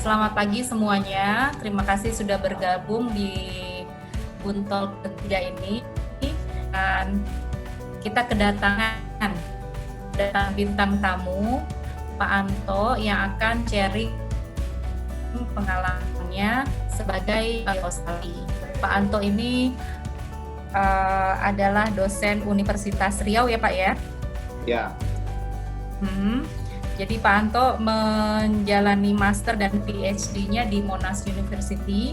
Selamat pagi semuanya. Terima kasih sudah bergabung di Buntol ketiga ini. Dan kita kedatangan bintang tamu Pak Anto yang akan sharing pengalamannya sebagai Australia. Pak Anto ini adalah dosen Universitas Riau ya Pak ya? Ya. Jadi Pak Anto menjalani master dan PhD-nya di Monash University.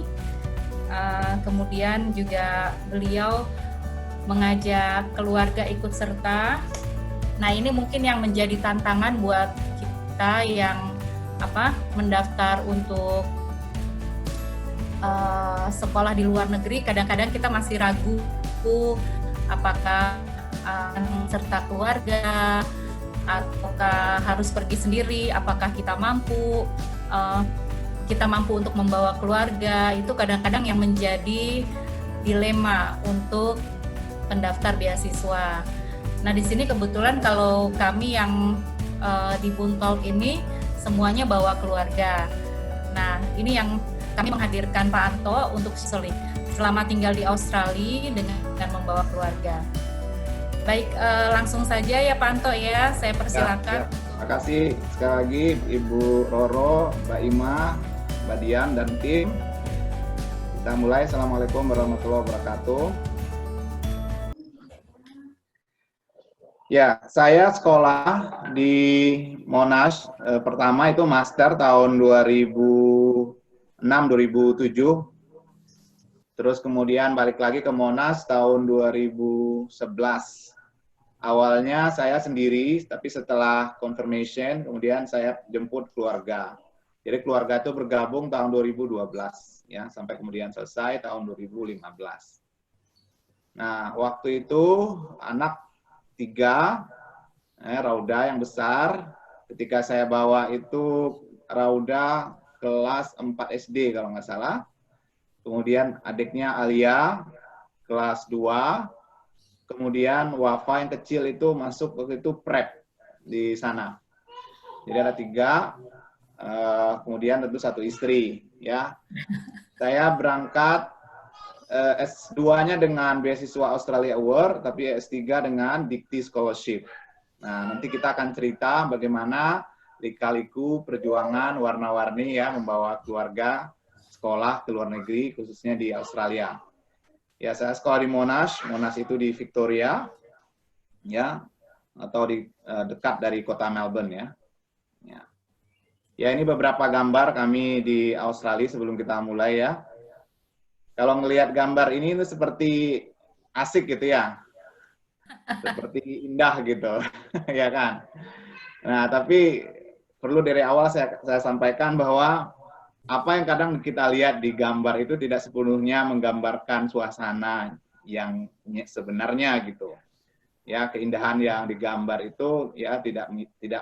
Kemudian juga beliau mengajak keluarga ikut serta. Nah, ini mungkin yang menjadi tantangan buat kita yang mendaftar untuk sekolah di luar negeri. Kadang-kadang kita masih ragu apakah serta keluarga ataukah harus pergi sendiri, apakah kita mampu untuk membawa keluarga. Itu kadang-kadang yang menjadi dilema untuk pendaftar beasiswa. Nah, di sini kebetulan kalau kami yang di Buntol ini semuanya bawa keluarga. Nah, ini yang kami menghadirkan Pak Anto untuk selama tinggal di Australia dengan membawa keluarga. Baik, langsung saja ya Pak Anto ya, saya persilakan. Ya. Terima kasih sekali lagi Ibu Roro, Mbak Ima, Mbak Dian, dan tim. Kita mulai. Assalamualaikum warahmatullahi wabarakatuh. Ya, saya sekolah di Monash, pertama itu master tahun 2006-2007. Terus kemudian balik lagi ke Monash tahun 2011. Awalnya saya sendiri, tapi setelah confirmation, kemudian saya jemput keluarga. Jadi keluarga itu bergabung tahun 2012, ya, sampai kemudian selesai tahun 2015. Nah, waktu itu anak 3, Rauda yang besar. Ketika saya bawa itu Rauda kelas 4 SD kalau nggak salah. Kemudian adiknya Alia kelas 2. Kemudian Wafa yang kecil itu masuk waktu itu prep di sana. Jadi ada 3, kemudian tentu 1 istri. Ya, saya berangkat S2-nya dengan beasiswa Australia Award, tapi S3 dengan Dikti Scholarship. Nah, nanti kita akan cerita bagaimana lika-liku perjuangan warna-warni ya membawa keluarga sekolah ke luar negeri, khususnya di Australia. Ya, saya sekolah di Monash. Monash itu di Victoria, ya, atau di dekat dari kota Melbourne, ya. Ya, ini beberapa gambar kami di Australia sebelum kita mulai ya. Kalau ngelihat gambar ini itu seperti asik gitu ya, seperti indah gitu, ya kan. Nah, tapi perlu dari awal saya sampaikan bahwa apa yang kadang kita lihat di gambar itu tidak sepenuhnya menggambarkan suasana yang sebenarnya gitu. Ya, keindahan yang digambar itu ya tidak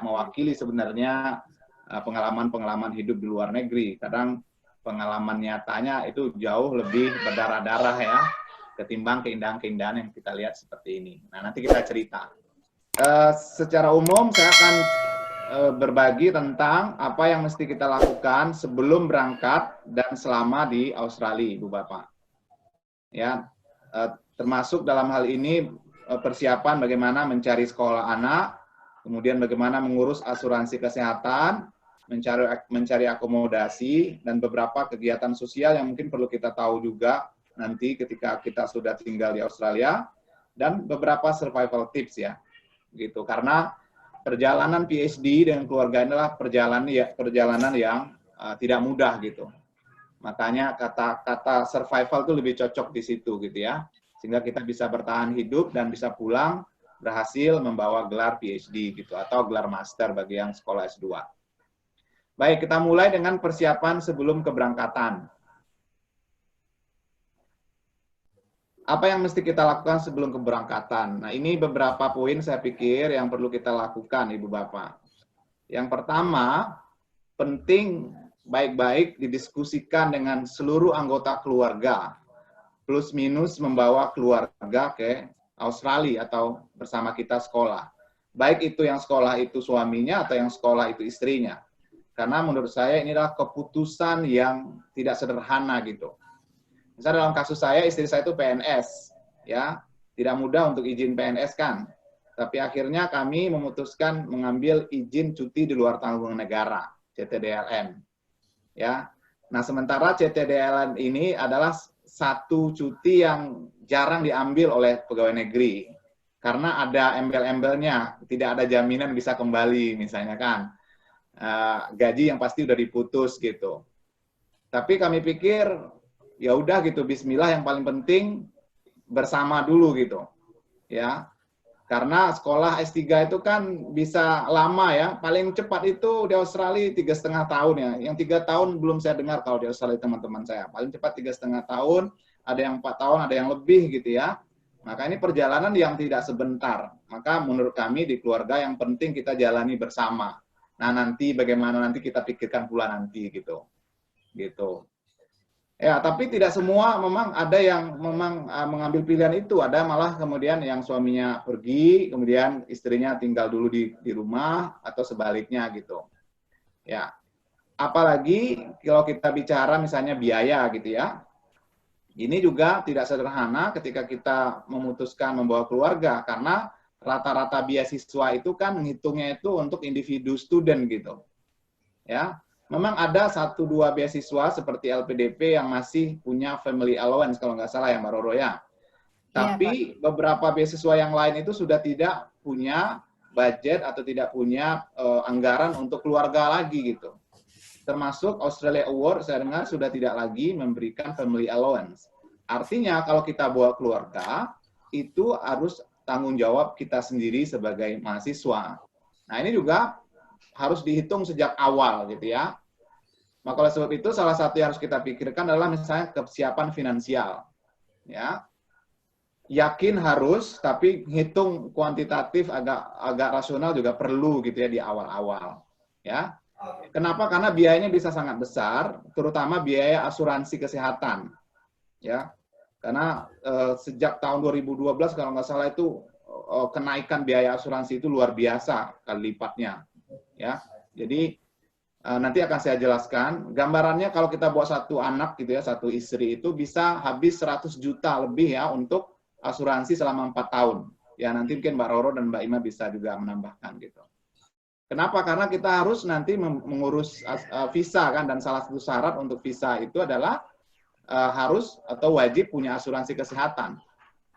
mewakili sebenarnya pengalaman-pengalaman hidup di luar negeri. Kadang pengalaman nyatanya itu jauh lebih berdarah-darah ya ketimbang keindahan-keindahan yang kita lihat seperti ini. Nah, nanti kita cerita. Secara umum saya akan berbagi tentang apa yang mesti kita lakukan sebelum berangkat dan selama di Australia, Ibu Bapak. Ya, termasuk dalam hal ini persiapan bagaimana mencari sekolah anak, kemudian bagaimana mengurus asuransi kesehatan, mencari akomodasi, dan beberapa kegiatan sosial yang mungkin perlu kita tahu juga nanti ketika kita sudah tinggal di Australia, dan beberapa survival tips ya, gitu. Karena perjalanan PhD dengan keluarga inilah perjalanan yang tidak mudah gitu. Makanya kata survival itu lebih cocok di situ gitu ya. Sehingga kita bisa bertahan hidup dan bisa pulang berhasil membawa gelar PhD gitu atau gelar master bagi yang sekolah S2. Baik, kita mulai dengan persiapan sebelum keberangkatan. Apa yang mesti kita lakukan sebelum keberangkatan? Nah, ini beberapa poin saya pikir yang perlu kita lakukan, Ibu Bapak. Yang pertama, penting baik-baik didiskusikan dengan seluruh anggota keluarga, plus minus membawa keluarga ke Australia atau bersama kita sekolah. Baik itu yang sekolah itu suaminya atau yang sekolah itu istrinya. Karena menurut saya ini adalah keputusan yang tidak sederhana gitu. Misalnya dalam kasus saya, istri saya itu PNS, ya, tidak mudah untuk izin PNS kan. Tapi akhirnya kami memutuskan mengambil izin cuti di luar tanggungan negara, CTDLN. Ya. Nah, sementara CTDLN ini adalah satu cuti yang jarang diambil oleh pegawai negeri. Karena ada embel-embelnya, tidak ada jaminan bisa kembali misalnya kan. Gaji yang pasti udah diputus gitu. Tapi kami pikir ya udah gitu, bismillah, yang paling penting bersama dulu gitu. Ya. Karena sekolah S3 itu kan bisa lama ya, paling cepat itu di Australia 3,5 tahun ya. Yang 3 tahun belum saya dengar kalau di Australia teman-teman saya. Paling cepat 3,5 tahun, ada yang 4 tahun, ada yang lebih gitu ya. Maka ini perjalanan yang tidak sebentar. Maka menurut kami di keluarga yang penting kita jalani bersama. Nah, nanti bagaimana nanti kita pikirkan pula nanti gitu. Gitu. Ya, tapi tidak semua memang ada yang memang mengambil pilihan itu. Ada malah kemudian yang suaminya pergi, kemudian istrinya tinggal dulu di rumah atau sebaliknya gitu. Ya. Apalagi kalau kita bicara misalnya biaya gitu ya. Ini juga tidak sederhana ketika kita memutuskan membawa keluarga karena rata-rata beasiswa itu kan menghitungnya itu untuk individu student gitu. Ya, memang ada 1-2 beasiswa seperti LPDP yang masih punya family allowance kalau nggak salah ya Mbak Roro ya. Tapi beberapa beasiswa yang lain itu sudah tidak punya budget atau tidak punya anggaran untuk keluarga lagi gitu. Termasuk Australia Award saya dengar sudah tidak lagi memberikan family allowance. Artinya kalau kita bawa keluarga itu harus tanggung jawab kita sendiri sebagai mahasiswa. Nah, ini juga harus dihitung sejak awal gitu ya. Maka oleh sebab itu salah satu yang harus kita pikirkan adalah misalnya kesiapan finansial. Ya. Yakin harus, tapi hitung kuantitatif agak rasional juga perlu gitu ya di awal-awal. Ya. Kenapa? Karena biayanya bisa sangat besar, terutama biaya asuransi kesehatan. Ya. Karena sejak tahun 2012 kalau nggak salah itu kenaikan biaya asuransi itu luar biasa kali lipatnya. Ya, jadi nanti akan saya jelaskan. Gambarannya kalau kita buat satu anak gitu ya, satu istri itu bisa habis 100 juta lebih ya untuk asuransi selama 4 tahun. Ya nanti mungkin Mbak Roro dan Mbak Ima bisa juga menambahkan gitu. Kenapa? Karena kita harus nanti mengurus visa kan, dan salah satu syarat untuk visa itu adalah harus atau wajib punya asuransi kesehatan.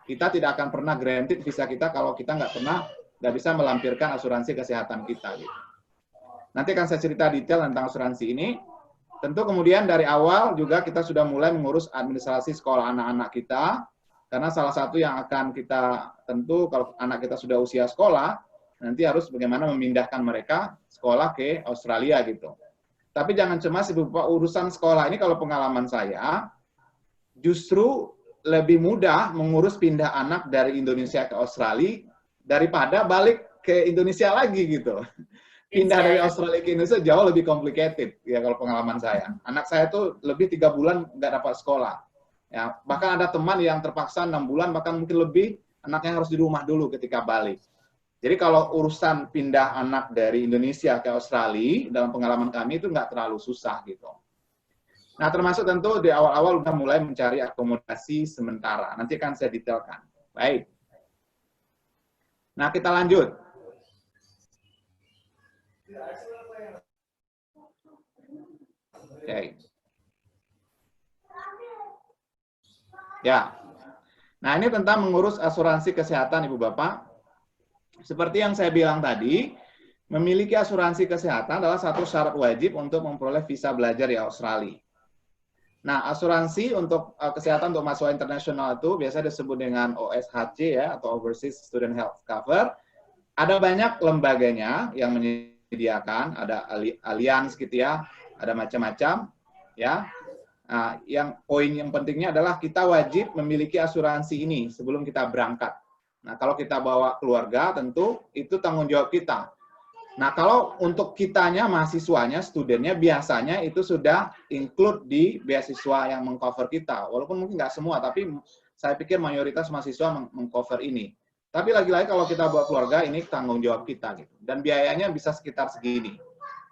Kita tidak akan pernah granted visa kita kalau kita nggak bisa melampirkan asuransi kesehatan kita. Gitu. Nanti akan saya cerita detail tentang asuransi ini. Tentu kemudian dari awal juga kita sudah mulai mengurus administrasi sekolah anak-anak kita, karena salah satu yang akan kita tentu kalau anak kita sudah usia sekolah, nanti harus bagaimana memindahkan mereka sekolah ke Australia gitu. Tapi jangan cemas Ibu Bapak, urusan sekolah ini kalau pengalaman saya, justru lebih mudah mengurus pindah anak dari Indonesia ke Australia daripada balik ke Indonesia lagi gitu. Pindah dari Australia ke Indonesia jauh lebih complicated ya kalau pengalaman saya. Anak saya tuh lebih 3 bulan nggak dapat sekolah. Ya, bahkan ada teman yang terpaksa 6 bulan bahkan mungkin lebih anaknya harus di rumah dulu ketika balik. Jadi kalau urusan pindah anak dari Indonesia ke Australia dalam pengalaman kami itu nggak terlalu susah gitu. Nah, termasuk tentu di awal-awal udah mulai mencari akomodasi sementara. Nanti akan saya detailkan. Baik. Nah, kita lanjut. Oke. Ya. Nah, ini tentang mengurus asuransi kesehatan, Ibu Bapak. Seperti yang saya bilang tadi, memiliki asuransi kesehatan adalah satu syarat wajib untuk memperoleh visa belajar di Australia. Nah, asuransi untuk kesehatan untuk mahasiswa internasional itu biasa disebut dengan OSHC ya, atau Overseas Student Health Cover. Ada banyak lembaganya yang menyediakan, ada Allianz gitu ya, ada macam-macam ya. Nah, poin yang pentingnya adalah kita wajib memiliki asuransi ini sebelum kita berangkat. Nah, kalau kita bawa keluarga tentu itu tanggung jawab kita. Nah, kalau untuk kitanya, mahasiswanya, studennya, biasanya itu sudah include di beasiswa yang mengcover kita. Walaupun mungkin nggak semua, tapi saya pikir mayoritas mahasiswa mengcover ini. Tapi lagi-lagi kalau kita bawa keluarga, ini tanggung jawab kita. Gitu. Dan biayanya bisa sekitar segini.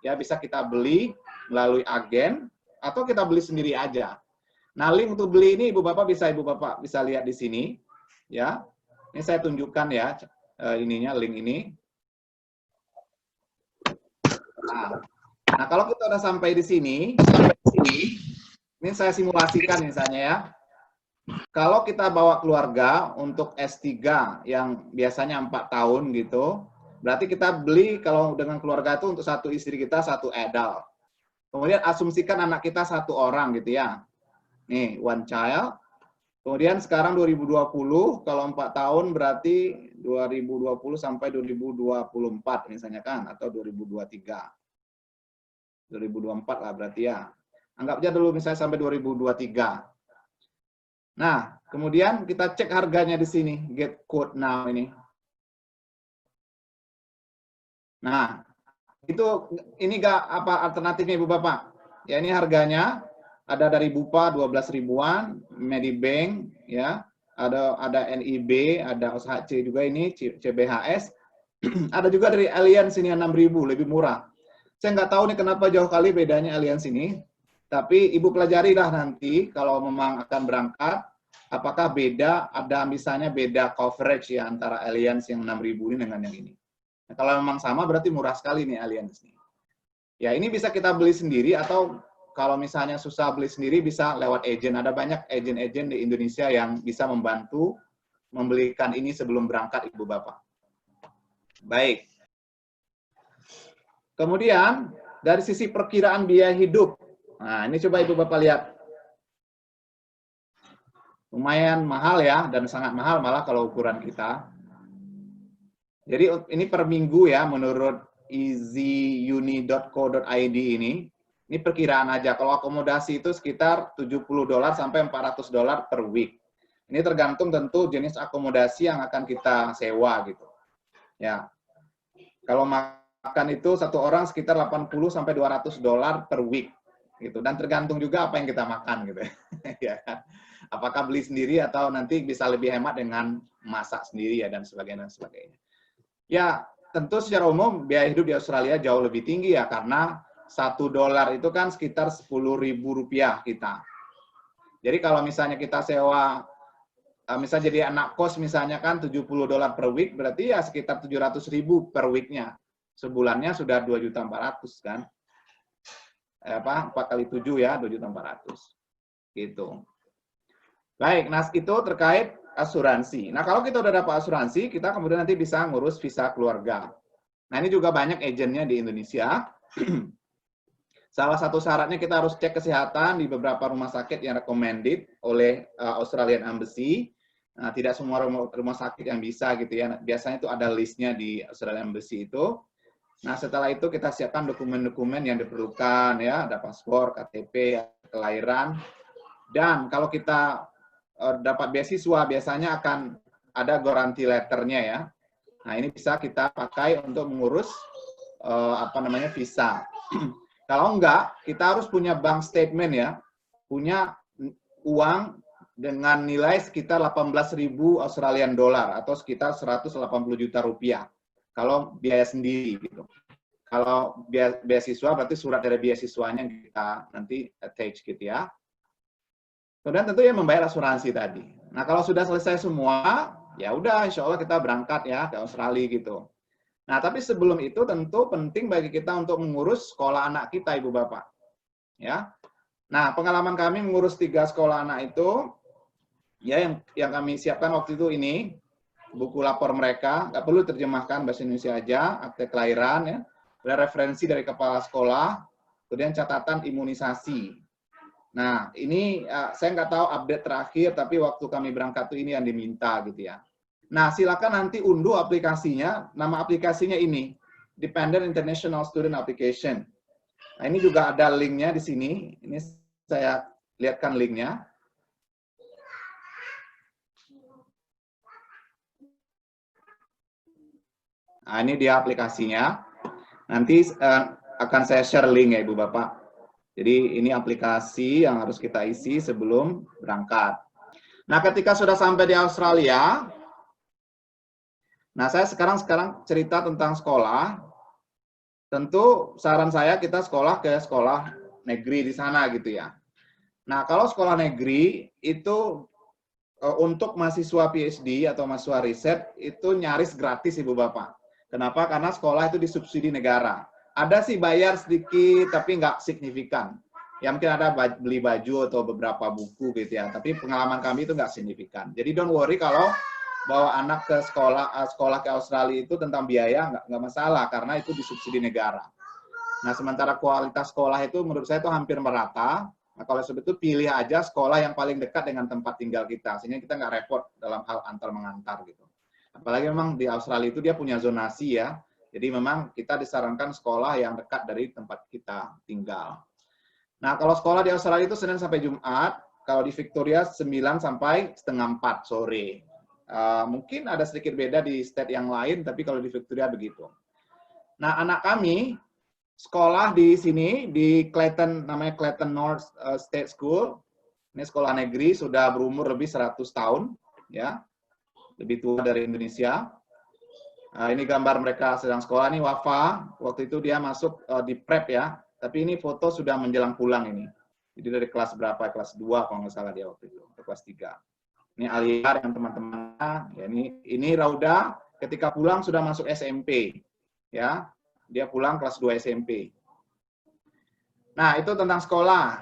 Ya, bisa kita beli melalui agen atau kita beli sendiri aja. Nah, link untuk beli ini Ibu Bapak bisa lihat di sini, ya. Ini saya tunjukkan ya, ininya link ini. Nah, kalau kita udah sampai di sini, ini saya simulasikan misalnya ya. Kalau kita bawa keluarga untuk S3 yang biasanya 4 tahun gitu, berarti kita beli kalau dengan keluarga itu untuk satu istri kita, satu adult. Kemudian asumsikan anak kita 1 orang gitu ya. Nih, one child. Kemudian sekarang 2020, kalau 4 tahun berarti 2020 sampai 2024 misalnya kan, atau 2023. 2024 lah berarti ya. Anggap aja dulu misalnya sampai 2023. Nah, kemudian kita cek harganya di sini, get quote now ini. Nah, ini gak apa alternatifnya Ibu Bapak? Ya, ini harganya ada dari Bupa 12 ribuan, Medibank ya, ada NIB, ada OSHC juga ini, CBHS. Ada juga dari Allianz ini 6.000, lebih murah. Saya nggak tahu nih kenapa jauh kali bedanya Allianz ini. Tapi Ibu pelajarilah nanti kalau memang akan berangkat, apakah beda, ada misalnya beda coverage ya antara Allianz yang 6.000 ini dengan yang ini. Nah, kalau memang sama berarti murah sekali nih Allianz ini. Ya, ini bisa kita beli sendiri atau kalau misalnya susah beli sendiri bisa lewat agent. Ada banyak agent-agent di Indonesia yang bisa membantu membelikan ini sebelum berangkat Ibu Bapak. Baik. Kemudian dari sisi perkiraan biaya hidup. Nah, ini coba Ibu Bapak lihat. Lumayan mahal ya, dan sangat mahal malah kalau ukuran kita. Jadi ini per minggu ya, menurut easyuni.co.id ini perkiraan aja. Kalau akomodasi itu sekitar $70 sampai $400 per week. Ini tergantung tentu jenis akomodasi yang akan kita sewa gitu. Ya. Kalau makan itu satu orang sekitar $80 sampai $200 per week gitu, dan tergantung juga apa yang kita makan gitu ya kan, apakah beli sendiri atau nanti bisa lebih hemat dengan masak sendiri ya dan sebagainya. Ya tentu secara umum biaya hidup di Australia jauh lebih tinggi ya, karena $1 itu kan sekitar Rp10.000 kita. Jadi kalau misalnya kita sewa misalnya jadi anak kos misalnya kan $70 per week, berarti ya sekitar 700.000 per weeknya. Sebulannya sudah 2.400.000 kan. 4 kali 7 ya, 2.400.000. Gitu. Baik, nah itu terkait asuransi. Nah kalau kita udah dapat asuransi, kita kemudian nanti bisa ngurus visa keluarga. Nah ini juga banyak agennya di Indonesia. Salah satu syaratnya kita harus cek kesehatan di beberapa rumah sakit yang recommended oleh Australian Embassy. Nah, tidak semua rumah sakit yang bisa gitu ya. Biasanya itu ada listnya di Australian Embassy itu. Nah, setelah itu kita siapkan dokumen-dokumen yang diperlukan ya, ada paspor, KTP, kelahiran. Dan kalau kita dapat beasiswa biasanya akan ada guarantee letternya ya. Nah, ini bisa kita pakai untuk mengurus visa. Kalau enggak, kita harus punya bank statement ya, punya uang dengan nilai sekitar 18.000 Australian dollar atau sekitar 180 juta rupiah. Kalau biaya sendiri gitu. Kalau beasiswa berarti surat dari beasiswanya kita nanti attach gitu ya. Kemudian tentu ya membayar asuransi tadi. Nah kalau sudah selesai semua, ya udah insya Allah kita berangkat ya ke Australia gitu. Nah tapi sebelum itu tentu penting bagi kita untuk mengurus sekolah anak kita Ibu Bapak. Ya. Nah pengalaman kami mengurus 3 sekolah anak itu, ya yang kami siapkan waktu itu ini, buku lapor mereka, nggak perlu terjemahkan bahasa Indonesia aja, akte kelahiran, ya, ada referensi dari kepala sekolah, kemudian catatan imunisasi. Nah, ini saya nggak tahu update terakhir, tapi waktu kami berangkat tuh ini yang diminta gitu ya. Nah, silakan nanti unduh aplikasinya, nama aplikasinya ini, Dependent International Student Application. Nah, ini juga ada linknya di sini, ini saya lihatkan linknya. Nah, ini dia aplikasinya. Nanti akan saya share link ya Ibu Bapak. Jadi ini aplikasi yang harus kita isi sebelum berangkat. Nah, ketika sudah sampai di Australia, nah saya sekarang cerita tentang sekolah. tentu saran saya kita sekolah ke sekolah negeri di sana gitu ya. Nah, kalau sekolah negeri itu untuk mahasiswa PhD atau mahasiswa riset itu nyaris gratis Ibu Bapak. Kenapa? Karena sekolah itu disubsidi negara. Ada sih bayar sedikit tapi nggak signifikan. Ya mungkin ada beli baju atau beberapa buku gitu ya. Tapi pengalaman kami itu nggak signifikan. Jadi don't worry kalau bawa anak ke sekolah ke Australia itu tentang biaya nggak masalah karena itu disubsidi negara. Nah, sementara kualitas sekolah itu menurut saya itu hampir merata. Nah, kalau sebetulnya pilih aja sekolah yang paling dekat dengan tempat tinggal kita, sehingga kita nggak repot dalam hal antar mengantar gitu. Apalagi memang di Australia itu dia punya zonasi ya, jadi memang kita disarankan sekolah yang dekat dari tempat kita tinggal. Nah, kalau sekolah di Australia itu Senin sampai Jumat, kalau di Victoria 9 sampai setengah 4 sore. Mungkin ada sedikit beda di state yang lain, tapi kalau di Victoria begitu. Nah, anak kami sekolah di sini di Clayton, namanya Clayton North State School. Ini sekolah negeri, sudah berumur lebih 100 tahun, ya, lebih tua dari Indonesia. Ini gambar mereka sedang sekolah. Ini Wafa, waktu itu dia masuk di prep ya, tapi ini foto sudah menjelang pulang ini. Jadi dari kelas berapa? Kelas 2 kalau nggak salah dia waktu itu, atau kelas 3. Ini Alia dengan teman-temannya. Ya, ini Rauda ketika pulang sudah masuk SMP, ya. Dia pulang kelas 2 SMP. Nah, itu tentang sekolah.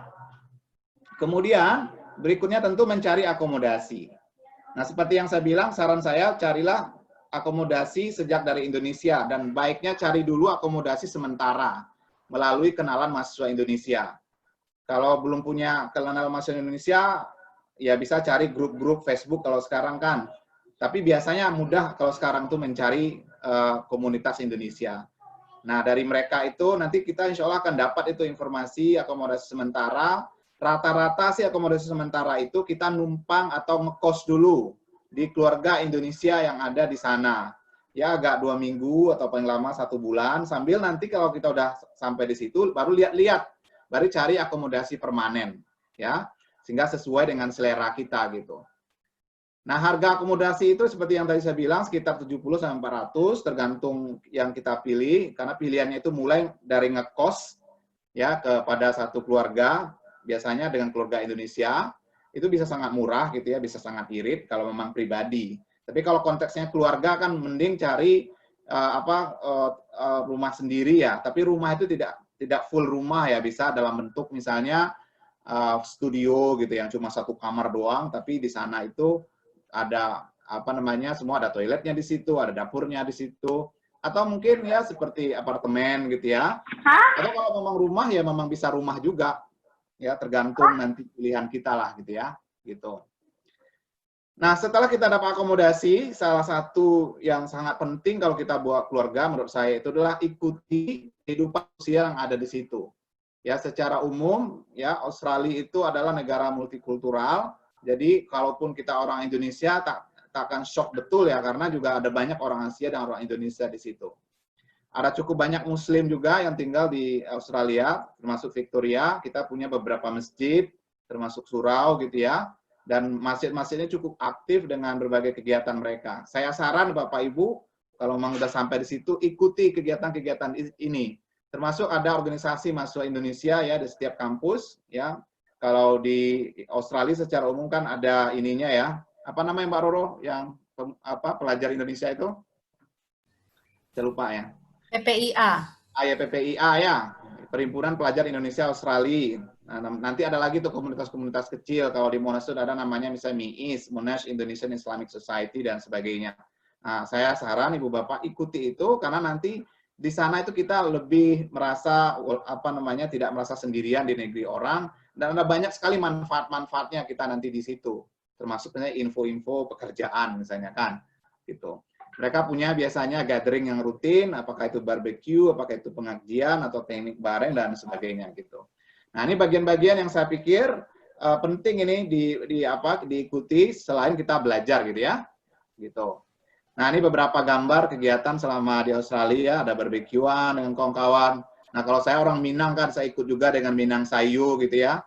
Kemudian, berikutnya tentu mencari akomodasi. Nah, seperti yang saya bilang, saran saya carilah akomodasi sejak dari Indonesia. Dan baiknya cari dulu akomodasi sementara melalui kenalan mahasiswa Indonesia. Kalau belum punya kenalan mahasiswa Indonesia, ya bisa cari grup-grup Facebook kalau sekarang kan. Tapi biasanya mudah kalau sekarang tuh mencari komunitas Indonesia. Nah, dari mereka itu nanti kita insya Allah akan dapat itu informasi akomodasi sementara. Rata-rata sih akomodasi sementara itu kita numpang atau ngekos dulu di keluarga Indonesia yang ada di sana. Ya, agak 2 minggu atau paling lama 1 bulan. Sambil nanti kalau kita udah sampai di situ, baru lihat-lihat. Baru cari akomodasi permanen. Ya, sehingga sesuai dengan selera kita gitu. Nah, harga akomodasi itu seperti yang tadi saya bilang sekitar 70-400 tergantung yang kita pilih karena pilihannya itu mulai dari ngekos ya kepada satu keluarga, biasanya dengan keluarga Indonesia, itu bisa sangat murah gitu ya, bisa sangat irit kalau memang pribadi. Tapi kalau konteksnya keluarga kan mending cari rumah sendiri ya, tapi rumah itu tidak full rumah ya, bisa dalam bentuk misalnya studio gitu yang cuma 1 kamar doang, tapi di sana itu ada semua ada toiletnya di situ, ada dapurnya di situ, atau mungkin ya seperti apartemen gitu ya. Atau kalau memang rumah ya memang bisa rumah juga, ya tergantung nanti pilihan kita lah gitu ya, gitu. Nah setelah kita dapat akomodasi, salah satu yang sangat penting kalau kita buat keluarga menurut saya itu adalah ikuti kehidupan sosial yang ada di situ. Ya secara umum ya Australia itu adalah negara multikultural. Jadi kalaupun kita orang Indonesia tak akan shock betul ya karena juga ada banyak orang Asia dan orang Indonesia di situ. Ada cukup banyak Muslim juga yang tinggal di Australia, termasuk Victoria. Kita punya beberapa masjid, termasuk surau gitu ya. Dan masjid-masjidnya cukup aktif dengan berbagai kegiatan mereka. Saya saran Bapak Ibu, kalau memang sudah sampai di situ, ikuti kegiatan-kegiatan ini. Termasuk ada organisasi mahasiswa Indonesia ya di setiap kampus ya. Kalau di Australia secara umum kan ada ininya ya. Apa namanya Mbak Roro yang pelajar Indonesia itu? Saya lupa ya. PPIA. Ya PPIA ya. Perhimpunan Pelajar Indonesia Australia. Nah, nanti ada lagi tuh komunitas-komunitas kecil. Kalau di Monash itu ada namanya misalnya MIIS, Monash Indonesian Islamic Society dan sebagainya. Nah, saya saran Ibu Bapak ikuti itu karena nanti di sana itu kita lebih merasa tidak merasa sendirian di negeri orang dan ada banyak sekali manfaat-manfaatnya kita nanti di situ. Termasuk misalnya info-info pekerjaan misalnya kan gitu. Mereka punya biasanya gathering yang rutin, apakah itu barbecue, apakah itu pengajian atau teknik bareng dan sebagainya gitu. Nah, ini bagian-bagian yang saya pikir penting ini diikuti selain kita belajar gitu ya. Gitu. Nah, ini beberapa gambar kegiatan selama di Australia, ada barbekyuan dengan kawan-kawan. Nah, kalau saya orang Minang kan saya ikut juga dengan Minang Sayu gitu ya.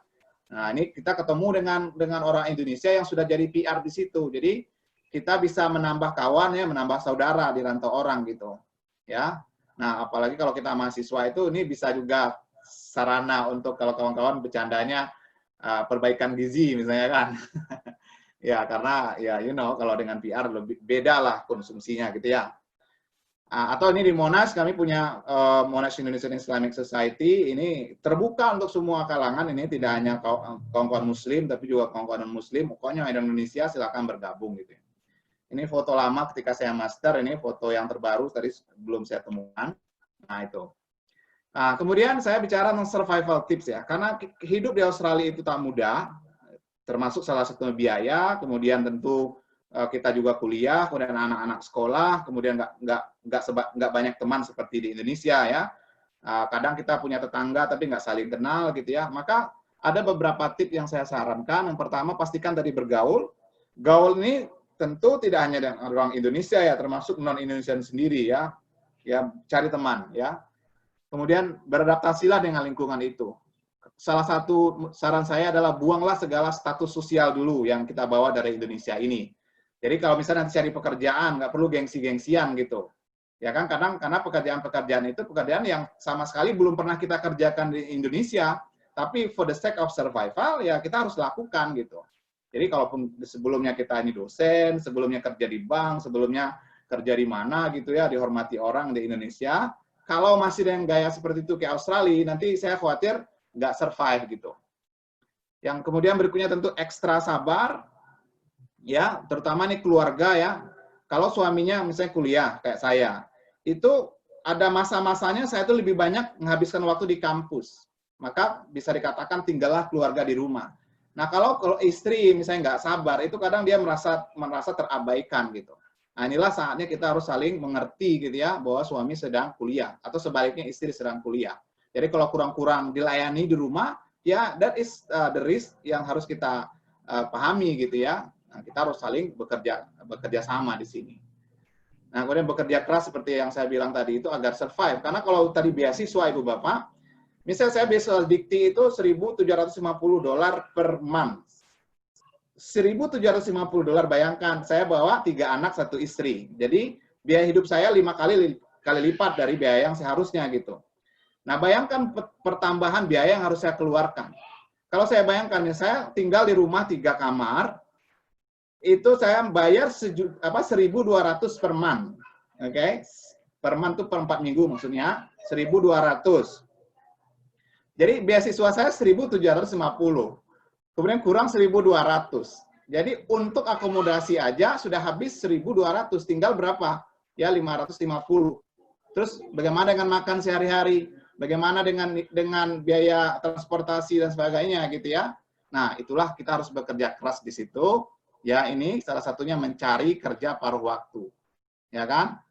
Nah, ini kita ketemu dengan orang Indonesia yang sudah jadi PR di situ. Jadi kita bisa menambah kawan ya, menambah saudara di rantau orang gitu. Ya. Nah, apalagi kalau kita mahasiswa itu, ini bisa juga sarana untuk kalau kawan-kawan bercandanya perbaikan gizi misalnya kan. Ya, karena ya kalau dengan PR lebih beda lah konsumsinya gitu ya. Atau ini di Monash, kami punya Monash Indonesian Islamic Society, ini terbuka untuk semua kalangan, ini tidak hanya kawan-kawan muslim, tapi juga kawan-kawan non-muslim, pokoknya yang Indonesia silakan bergabung gitu. Ini foto lama ketika saya master, ini foto yang terbaru tadi belum saya temukan. Nah itu. Nah, kemudian saya bicara tentang survival tips ya, karena hidup di Australia itu tak mudah, termasuk salah satu biaya, kemudian tentu kita juga kuliah, kemudian anak-anak sekolah, kemudian nggak banyak teman seperti di Indonesia ya. Kadang kita punya tetangga tapi nggak saling kenal gitu ya. Maka ada beberapa tips yang saya sarankan. Yang pertama, pastikan tadi bergaul. Gaul ini tentu tidak hanya dengan orang Indonesia ya, termasuk non-Indonesian sendiri ya. Ya, cari teman ya. Kemudian beradaptasilah dengan lingkungan itu. Salah satu saran saya adalah buanglah segala status sosial dulu yang kita bawa dari Indonesia ini. Jadi kalau misalnya nanti cari pekerjaan, nggak perlu gengsi-gengsian gitu. Ya kan, kadang karena pekerjaan-pekerjaan itu pekerjaan yang sama sekali belum pernah kita kerjakan di Indonesia, tapi for the sake of survival, ya kita harus lakukan gitu. Jadi kalaupun sebelumnya kita ini dosen, sebelumnya kerja di bank, sebelumnya kerja di mana gitu ya, dihormati orang di Indonesia, kalau masih dengan gaya seperti itu ke Australia, nanti saya khawatir nggak survive gitu. Yang kemudian berikutnya tentu ekstra sabar, ya, terutama nih keluarga ya. Kalau suaminya misalnya kuliah kayak saya, itu ada masa-masanya saya tuh lebih banyak menghabiskan waktu di kampus. Maka bisa dikatakan tinggallah keluarga di rumah. Nah, kalau istri misalnya nggak sabar, itu kadang dia merasa terabaikan gitu. Nah, inilah saatnya kita harus saling mengerti gitu ya, bahwa suami sedang kuliah, atau sebaliknya istri sedang kuliah. Jadi kalau kurang-kurang dilayani di rumah, ya that is the risk yang harus kita pahami gitu ya. Nah, kita harus saling bekerja sama di sini. Nah, kemudian bekerja keras seperti yang saya bilang tadi itu agar survive. Karena kalau tadi beasiswa Ibu Bapak, misalnya saya beasiswa Dikti itu $1.750 per month. $1.750, bayangkan, saya bawa 3 anak, 1 istri. Jadi biaya hidup saya 5 kali lipat dari biaya yang seharusnya gitu. Nah, bayangkan pertambahan biaya yang harus saya keluarkan. Kalau saya bayangkan, saya tinggal di rumah 3 kamar, itu saya bayar 1.200 per month. Oke? Per month itu per 4 minggu maksudnya, 1.200. Jadi beasiswa saya 1.750. Kemudian kurang 1.200. Jadi untuk akomodasi aja sudah habis 1.200. Tinggal berapa? Ya 550. Terus bagaimana dengan makan sehari-hari? Bagaimana dengan biaya transportasi dan sebagainya gitu ya. Nah, itulah kita harus bekerja keras di situ. Ya, ini salah satunya mencari kerja paruh waktu. Ya kan?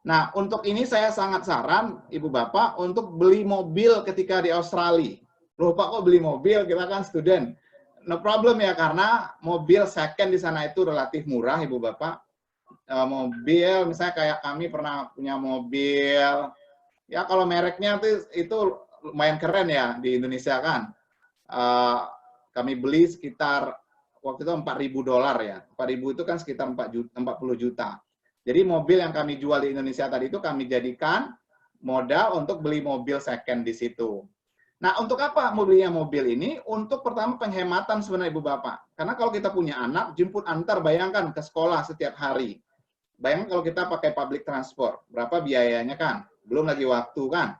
Nah, untuk ini saya sangat saran Ibu Bapak untuk beli mobil ketika di Australia. Loh Pak, kok beli mobil? Kita kan student. No problem ya, karena mobil second di sana itu relatif murah Ibu Bapak. Mobil, misalnya kayak kami pernah punya mobil, ya kalau mereknya itu lumayan keren ya di Indonesia kan. Kami beli sekitar waktu itu $4.000 ya. 4.000 itu kan sekitar 40 juta. Jadi mobil yang kami jual di Indonesia tadi itu kami jadikan modal untuk beli mobil second di situ. Nah, untuk apa mobilnya mobil ini? Untuk pertama penghematan sebenarnya Ibu Bapak. Karena kalau kita punya anak, jemput antar, bayangkan ke sekolah setiap hari. Bayangkan kalau kita pakai public transport, berapa biayanya kan? Belum lagi waktu kan?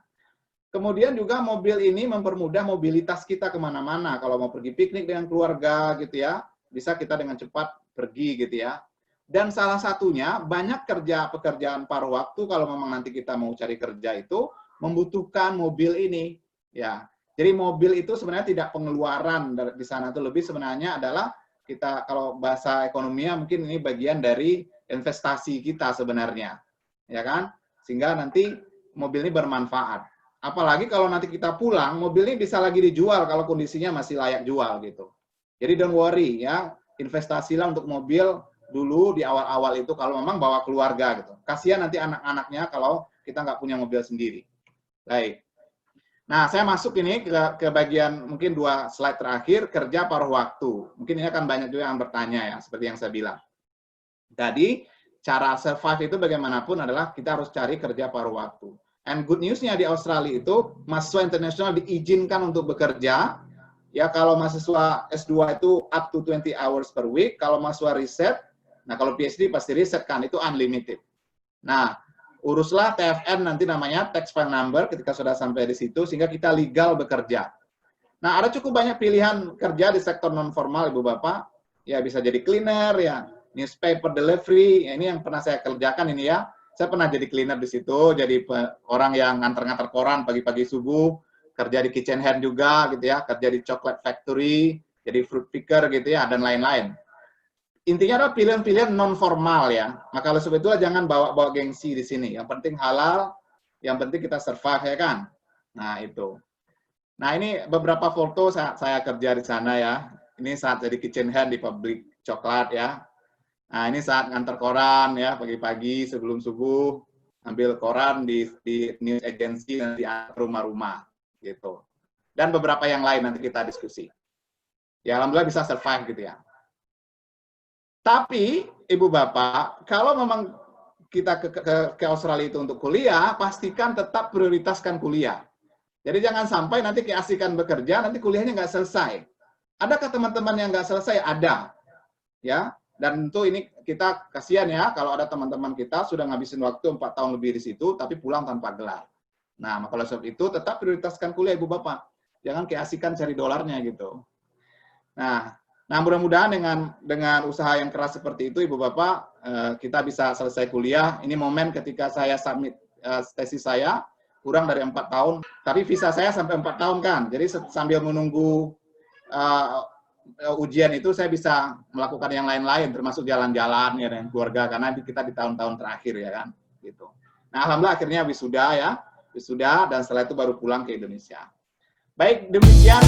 Kemudian juga mobil ini mempermudah mobilitas kita kemana-mana. Kalau mau pergi piknik dengan keluarga gitu ya, bisa kita dengan cepat pergi gitu ya. Dan salah satunya banyak pekerjaan paruh waktu kalau memang nanti kita mau cari kerja itu membutuhkan mobil ini. Ya, jadi mobil itu sebenarnya tidak pengeluaran di sana, itu lebih sebenarnya adalah kita kalau bahasa ekonominya mungkin ini bagian dari investasi kita sebenarnya, ya kan? Sehingga nanti mobil ini bermanfaat. Apalagi kalau nanti kita pulang, mobil ini bisa lagi dijual kalau kondisinya masih layak jual gitu. Jadi don't worry ya, investasilah untuk mobil dulu di awal-awal itu kalau memang bawa keluarga gitu. Kasihan nanti anak-anaknya kalau kita nggak punya mobil sendiri. Baik. Nah, saya masuk ini ke bagian mungkin 2 slide terakhir, kerja paruh waktu. Mungkin ini akan banyak juga yang bertanya ya, seperti yang saya bilang. Tadi, cara survive itu bagaimanapun adalah kita harus cari kerja paruh waktu. And good news-nya di Australia itu mahasiswa internasional diizinkan untuk bekerja. Ya, kalau mahasiswa S2 itu up to 20 hours per week. Kalau mahasiswa riset, nah kalau PhD pasti riset kan, itu unlimited. Nah, uruslah TFN nanti namanya tax file number ketika sudah sampai di situ sehingga kita legal bekerja. Nah, ada cukup banyak pilihan kerja di sektor non formal, Ibu Bapak. Ya, bisa jadi cleaner, ya, newspaper delivery. Ya, ini yang pernah saya kerjakan ini ya. Saya pernah jadi cleaner di situ, jadi orang yang nganter-nganter koran pagi-pagi subuh, kerja di kitchen hand juga gitu ya, kerja di chocolate factory, jadi fruit picker gitu ya, dan lain-lain. Intinya adalah pilihan-pilihan non formal ya. Maka oleh sebab itulah jangan bawa-bawa gengsi di sini. Yang penting halal, yang penting kita survive ya kan. Nah itu. Nah ini beberapa foto saya kerja di sana ya. Ini saat jadi kitchen hand di pabrik coklat ya. Nah ini saat ngantar koran ya pagi-pagi sebelum subuh ambil koran di news agency dan di rumah-rumah gitu. Dan beberapa yang lain nanti kita diskusi. Ya alhamdulillah bisa survive gitu ya. Tapi Ibu Bapak, kalau memang kita ke Australia itu untuk kuliah, pastikan tetap prioritaskan kuliah. Jadi jangan sampai nanti keasikan bekerja, nanti kuliahnya nggak selesai. Adakah teman-teman yang nggak selesai? Ada. Ya, dan tentu ini kita kasihan ya, kalau ada teman-teman kita sudah ngabisin waktu 4 tahun lebih di situ, tapi pulang tanpa gelar. Nah, maka oleh sebab itu tetap prioritaskan kuliah Ibu Bapak. Jangan keasikan cari dolarnya gitu. Nah mudah-mudahan dengan usaha yang keras seperti itu, Ibu Bapak, kita bisa selesai kuliah. Ini momen ketika saya submit tesis saya, kurang dari 4 tahun. Tapi visa saya sampai 4 tahun kan. Jadi sambil menunggu ujian itu, saya bisa melakukan yang lain-lain, termasuk jalan-jalan ya dengan keluarga, karena kita di tahun-tahun terakhir ya kan. Gitu. Nah, alhamdulillah akhirnya wisuda ya, wisuda, dan setelah itu baru pulang ke Indonesia. Baik, demikian.